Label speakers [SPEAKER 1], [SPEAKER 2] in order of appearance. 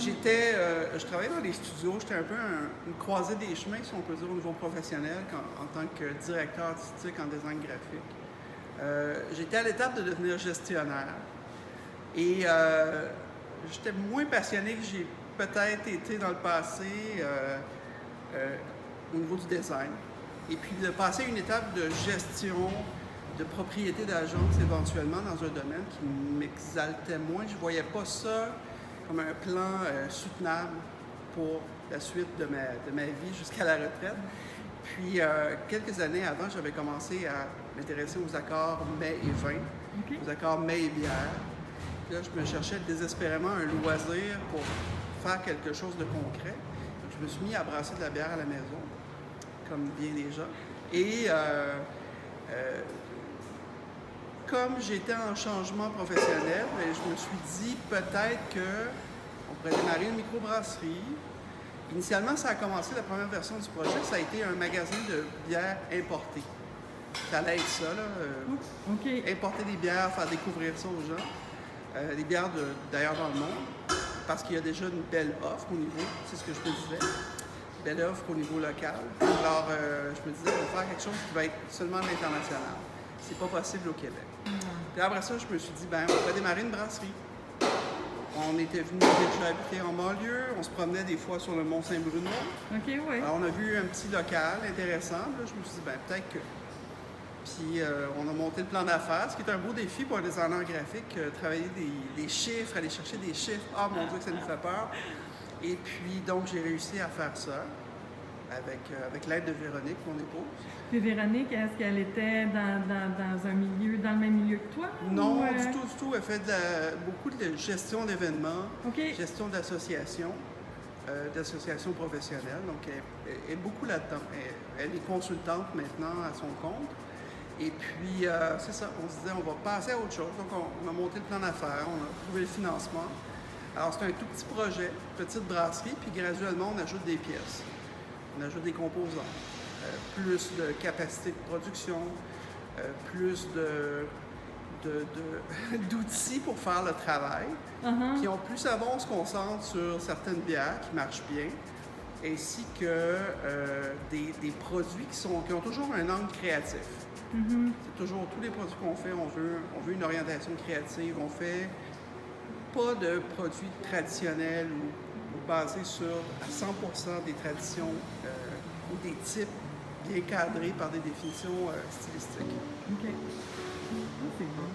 [SPEAKER 1] Je travaillais dans les studios, j'étais un peu une croisée des chemins, si on peut dire, au niveau professionnel, en tant que directeur artistique en design graphique. J'étais à l'étape de devenir gestionnaire et j'étais moins passionné que j'ai peut-être été dans le passé au niveau du design. Et puis de passer à une étape de gestion, de propriété d'agence éventuellement dans un domaine qui m'exaltait moins. Je ne voyais pas ça comme un plan soutenable pour la suite de ma vie jusqu'à la retraite. Puis, quelques années avant, j'avais commencé à m'intéresser aux accords mets et vin, aux accords mets et bière. Puis là, je me cherchais désespérément un loisir pour faire quelque chose de concret. Donc, je me suis mis à brasser de la bière à la maison, comme bien des gens. Et comme j'étais en changement professionnel, je me suis dit peut-être qu'on pourrait démarrer une microbrasserie. Initialement, ça a commencé, la première version du projet, ça a été un magasin de bières importées. Ça allait être ça, là. Importer des bières, faire découvrir ça aux gens. Des bières d'ailleurs dans le monde, parce qu'il y a déjà une belle offre au niveau, c'est ce que je te disais, belle offre au niveau local. Alors, je me disais, on va faire quelque chose qui va être seulement à l'international. C'est pas possible au Québec. Puis après ça, je me suis dit, on pourrait démarrer une brasserie. On était venus déjà habiter en banlieue, on se promenait des fois sur le Mont-Saint-Bruno. Alors, on a vu un petit local intéressant. Là, je me suis dit, peut-être que. Puis, on a monté le plan d'affaires, ce qui est un beau défi pour un designer graphique, travailler des chiffres, aller chercher des chiffres. Ah, mon Dieu, que ça nous fait peur. Et puis, donc, j'ai réussi à faire ça avec l'aide de Véronique, mon épouse.
[SPEAKER 2] Puis Véronique, est-ce qu'elle était dans le même milieu que toi?
[SPEAKER 1] Non, du tout. Elle fait beaucoup de gestion d'événements, gestion d'associations, professionnelles. Donc, elle est beaucoup là-dedans. Elle est consultante maintenant à son compte. Et puis, c'est ça, on se disait, on va passer à autre chose. Donc, on a monté le plan d'affaires, on a trouvé le financement. Alors, c'est un tout petit projet, petite brasserie, puis graduellement, on ajoute des pièces. On ajoute des composants, plus de capacité de production, plus d'outils pour faire le travail. Puis plus ça va, on se concentre sur certaines bières qui marchent bien, ainsi que des produits qui ont toujours un angle créatif. C'est toujours, tous les produits qu'on fait, on veut une orientation créative. On fait pas de produits traditionnels ou basés sur à 100% des traditions ou des types bien cadrés par des définitions stylistiques.
[SPEAKER 2] C'est bon.